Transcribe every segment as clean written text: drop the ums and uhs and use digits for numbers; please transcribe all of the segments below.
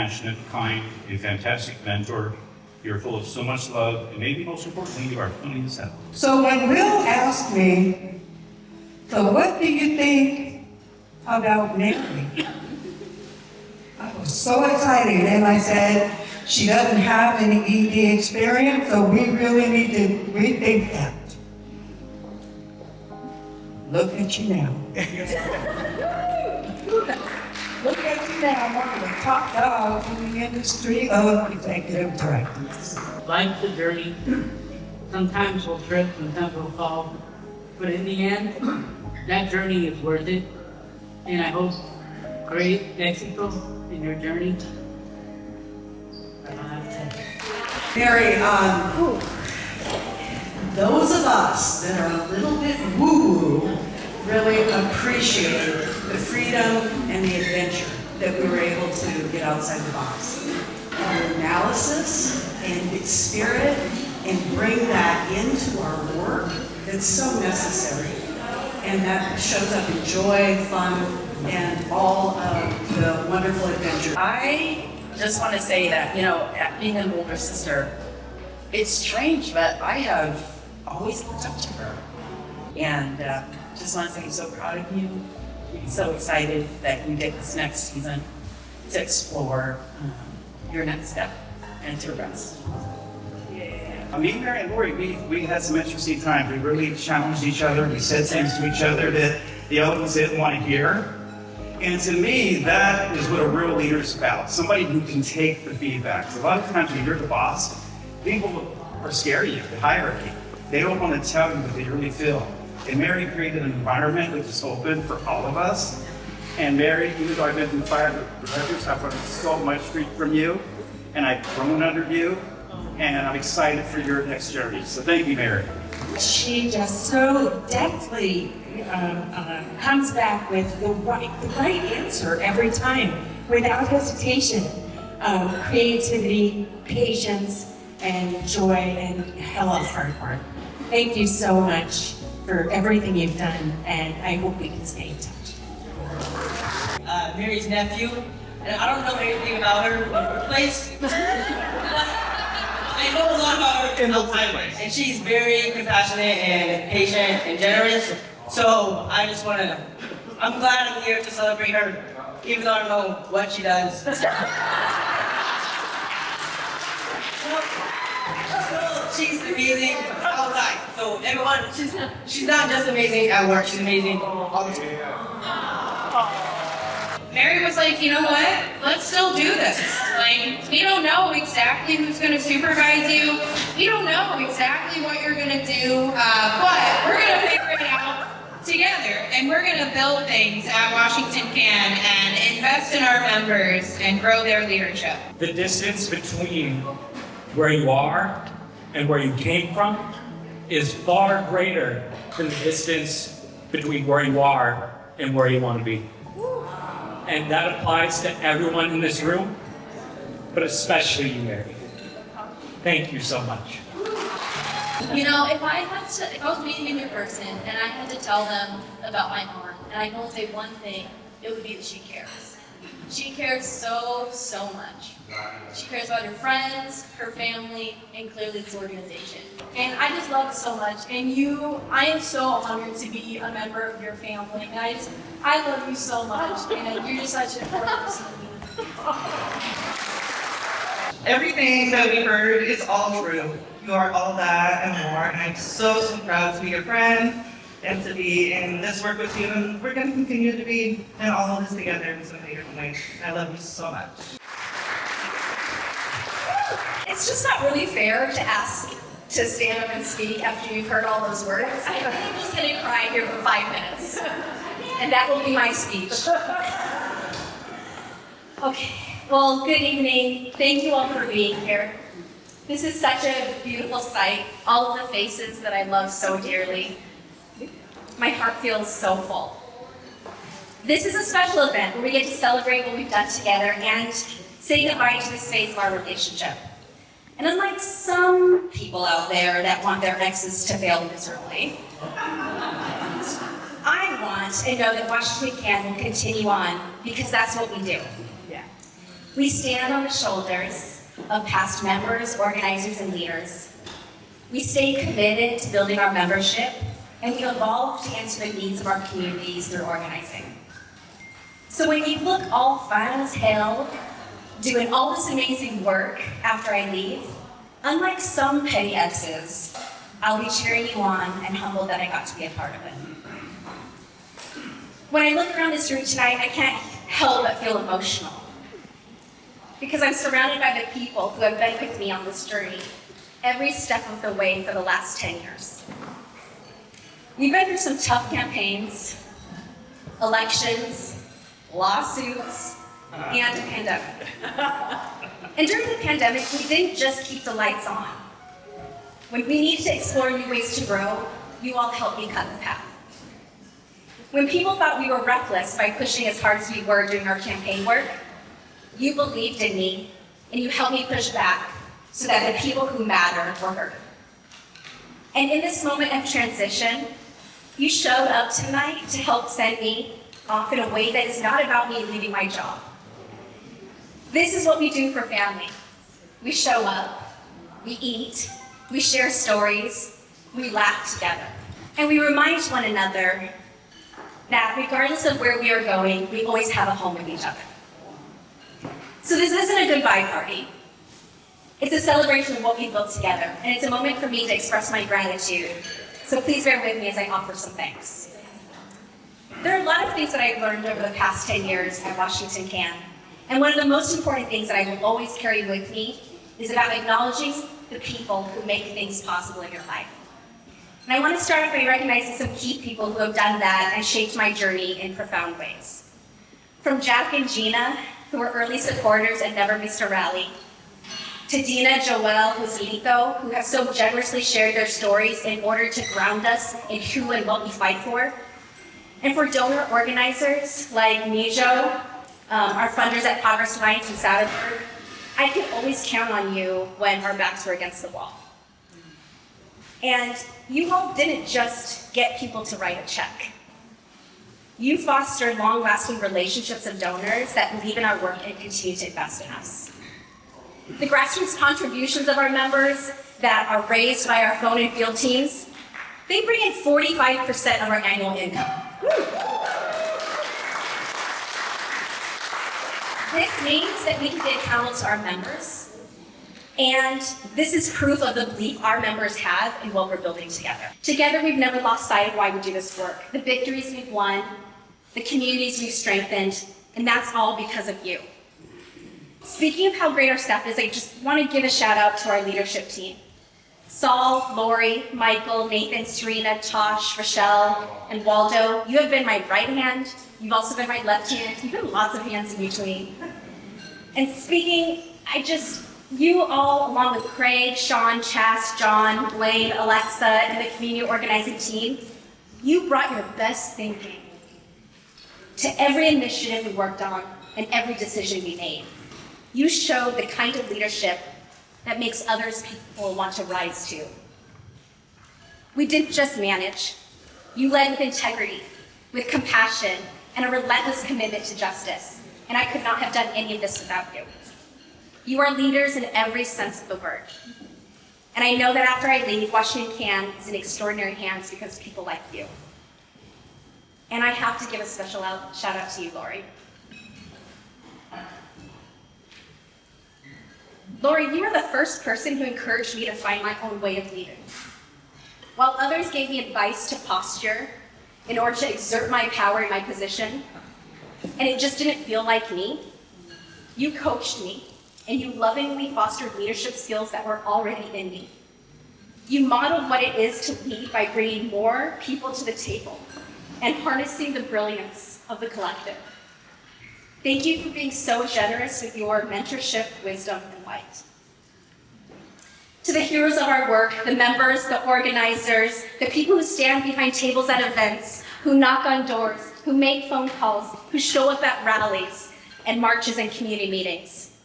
passionate, kind, a fantastic mentor. You're full of so much love, and maybe most importantly, you are funny as hell. So when Will asked me, so what do you think about Mary? I was so excited, and I said, she doesn't have any ED experience, so we really need to rethink that. Look at you now. Look at you now, one of the top dogs in the industry of executive directors. Life's a journey. Sometimes we'll trip, sometimes we'll fall. But in the end, that journey is worth it. And I hope great éxito in your journey. Mary, those of us that are a little bit woo-woo really appreciated the freedom and the adventure that we were able to get outside the box. And analysis and its spirit and bring that into our work, that's so necessary. And that shows up in joy, fun, and all of the wonderful adventure. I just want to say that, being an older sister, it's strange, but I have always looked up to her. And just want to say I'm so proud of you. I'm so excited that you get this next season to explore your next step and to rest. Me, Mary, and Lori, we had some interesting times. We really challenged each other. We said things to each other that the other ones didn't want to hear. And to me, that is what a real leader is about. Somebody who can take the feedback. 'Cause a lot of times when you're the boss, people are scared of you, the hierarchy. They don't want to tell you what they really feel. And Mary created an environment that was open for all of us. And Mary, even though I've been through fire directors, I've learned so much from you, and I've grown under you, and I'm excited for your next journey. So thank you, Mary. She just so deftly comes back with the right answer every time, without hesitation. Creativity, patience, and joy, and hella hard work. Thank you so much for everything you've done, and I hope we can stay in touch. Mary's nephew, and I don't know anything about her in her place. I know a lot about her outside, and she's very compassionate and patient and generous. So I just want to, I'm glad I'm here to celebrate her, even though I don't know what she does. She's amazing outside. So everyone, she's not just amazing at work, she's amazing all the time. Mary was like, you know what? Let's still do this. Like, we don't know exactly who's going to supervise you. We don't know exactly what you're going to do, but we're going to figure it out together. And we're going to build things at WashingtonCAN and invest in our members and grow their leadership. The distance between where you are and where you came from is far greater than the distance between where you are and where you want to be. And that applies to everyone in this room, but especially you, Mary. Thank you so much. If I was meeting a new person and I had to tell them about my mom, and I can only say one thing, it would be that she cares. She cares so, so much. She cares about her friends, her family, and clearly this organization. And I just love it so much. And I am so honored to be a member of your family. And I love you so much. And you're just such an important person to me. Everything that we heard is all true. You are all that and more. And I'm so, so proud to be your friend and to be in this work with you. And we're going to continue to be in all of this together in some different ways. I love you so much. It's just not really fair to ask to stand up and speak after you've heard all those words. I think I'm just going to cry here for 5 minutes. And that will be my speech. Okay, well, good evening. Thank you all for being here. This is such a beautiful sight. All of the faces that I love so dearly. My heart feels so full. This is a special event where we get to celebrate what we've done together and say goodbye to this phase of our relationship. And unlike some people out there that want their exes to fail miserably, I want and know that WashingtonCAN will continue on because that's what we do. We stand on the shoulders of past members, organizers, and leaders. We stay committed to building our membership, and we evolve to answer the needs of our communities through organizing. So when you look all fun as hell, doing all this amazing work after I leave, unlike some petty exes, I'll be cheering you on and humbled that I got to be a part of it. When I look around this room tonight, I can't help but feel emotional, because I'm surrounded by the people who have been with me on this journey every step of the way for the last 10 years. We've been through some tough campaigns, elections, lawsuits, and a pandemic. And during the pandemic, we didn't just keep the lights on. When we needed to explore new ways to grow, you all helped me cut the path. When people thought we were reckless by pushing as hard as we were doing our campaign work, you believed in me, and you helped me push back so that the people who matter were heard. And in this moment of transition, you showed up tonight to help send me off in a way that is not about me leaving my job. This is what we do for family. We show up, we eat, we share stories, we laugh together. And we remind one another that regardless of where we are going, we always have a home with each other. So this isn't a goodbye party. It's a celebration of what we built together, and it's a moment for me to express my gratitude. So please bear with me as I offer some thanks. There are a lot of things that I've learned over the past 10 years at WashingtonCAN, and one of the most important things that I will always carry with me is about acknowledging the people who make things possible in your life. And I want to start off by recognizing some key people who have done that and shaped my journey in profound ways. From Jack and Gina, who were early supporters and never missed a rally, to Dina, Joelle, Joselito, who have so generously shared their stories in order to ground us in who and what we fight for. And for donor organizers like Mijo, our funders at Progress Alliance in Saddleburg, I could always count on you when our backs were against the wall. And you all didn't just get people to write a check. You fostered long-lasting relationships of donors that believe in our work and continue to invest in us. The grassroots contributions of our members that are raised by our phone and field teams, they bring in 45% of our annual income. This means that we can be accountable to our members, and this is proof of the belief our members have in what we're building together. Together, we've never lost sight of why we do this work, the victories we've won, the communities we've strengthened, and that's all because of you. Speaking of how great our staff is, I just want to give a shout out to our leadership team. Saul, Lori, Michael, Nathan, Serena, Tosh, Rochelle, and Waldo, you have been my right hand. You've also been my left hand. You've been lots of hands in between. And speaking, you all, along with Craig, Sean, Chas, John, Blaine, Alexa, and the community organizing team, you brought your best thinking to every initiative we worked on and every decision we made. You showed the kind of leadership that makes others people want to rise to. We didn't just manage. You led with integrity, with compassion, and a relentless commitment to justice. And I could not have done any of this without you. You are leaders in every sense of the word. And I know that after I leave, WashingtonCAN is in extraordinary hands because of people like you. And I have to give a special shout out to you, Lori. Lori, you were the first person who encouraged me to find my own way of leading. While others gave me advice to posture in order to exert my power in my position, and it just didn't feel like me, you coached me, and you lovingly fostered leadership skills that were already in me. You modeled what it is to lead by bringing more people to the table and harnessing the brilliance of the collective. Thank you for being so generous with your mentorship, wisdom, and light. To the heroes of our work, the members, the organizers, the people who stand behind tables at events, who knock on doors, who make phone calls, who show up at rallies and marches and community meetings.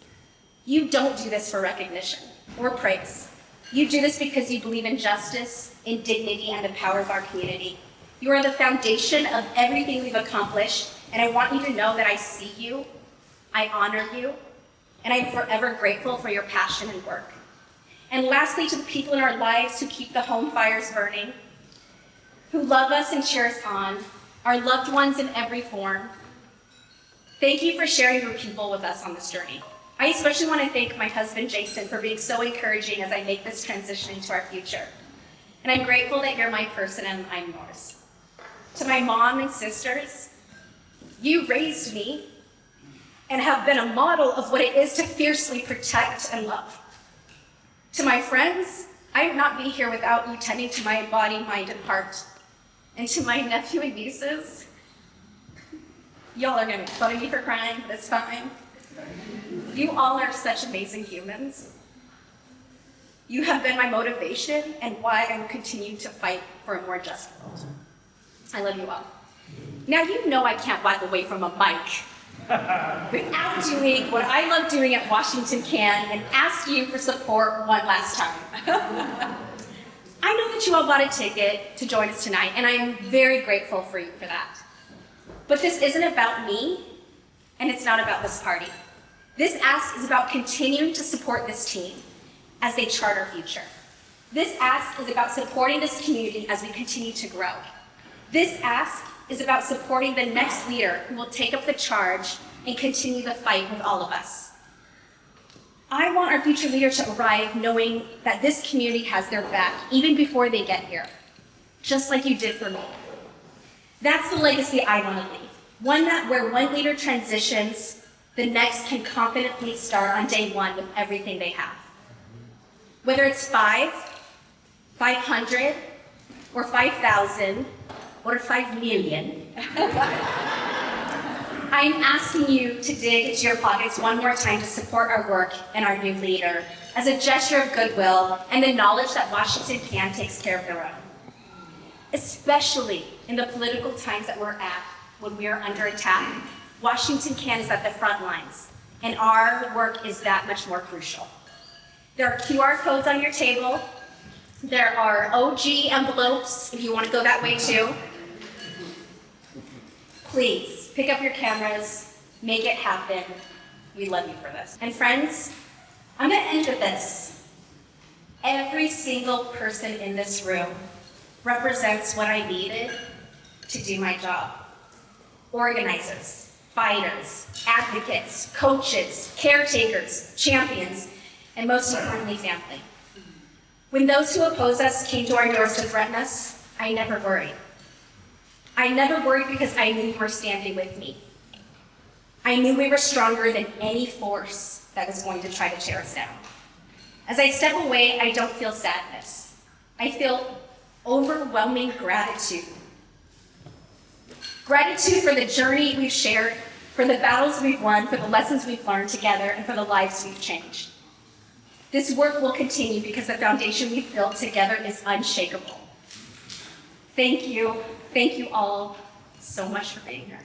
You don't do this for recognition or praise. You do this because you believe in justice, in dignity, and the power of our community. You are the foundation of everything we've accomplished, and I want you to know that I see you, I honor you, and I'm forever grateful for your passion and work. And lastly, to the people in our lives who keep the home fires burning, who love us and cheer us on, our loved ones in every form, thank you for sharing your people with us on this journey. I especially want to thank my husband, Jason, for being so encouraging as I make this transition into our future. And I'm grateful that you're my person and I'm yours. To my mom and sisters, you raised me and have been a model of what it is to fiercely protect and love. To my friends, I would not be here without you tending to my body, mind, and heart. And to my nephew and nieces, y'all are gonna make fun of me for crying, but it's fine. You all are such amazing humans. You have been my motivation and why I will continue to fight for a more just world. I love you all. Now you know I can't walk away from a mic without doing what I love doing at WashingtonCAN and ask you for support one last time. I know that you all bought a ticket to join us tonight, and I am very grateful for you for that. But this isn't about me, and it's not about this party. This ask is about continuing to support this team as they chart our future. This ask is about supporting this community as we continue to grow. This ask is about supporting the next leader who will take up the charge and continue the fight with all of us. I want our future leader to arrive knowing that this community has their back even before they get here, just like you did for me. That's the legacy I want to leave. One that where one leader transitions, the next can confidently start on day one with everything they have. Whether it's 5, 500, or 5,000, or 5 million, I'm asking you to dig into your pockets one more time to support our work and our new leader as a gesture of goodwill and the knowledge that WashingtonCAN takes care of their own. Especially in the political times that we're at when we are under attack, WashingtonCAN is at the front lines, and our work is that much more crucial. There are QR codes on your table. There are OG envelopes if you want to go that way too. Please, pick up your cameras, make it happen. We love you for this. And friends, I'm gonna end with this. Every single person in this room represents what I needed to do my job. Organizers, fighters, advocates, coaches, caretakers, champions, and most importantly, family. When those who oppose us came to our doors to threaten us, I never worried. I never worried because I knew you were standing with me. I knew we were stronger than any force that was going to try to tear us down. As I step away, I don't feel sadness. I feel overwhelming gratitude. Gratitude for the journey we've shared, for the battles we've won, for the lessons we've learned together, and for the lives we've changed. This work will continue because the foundation we've built together is unshakable. Thank you all so much for being here.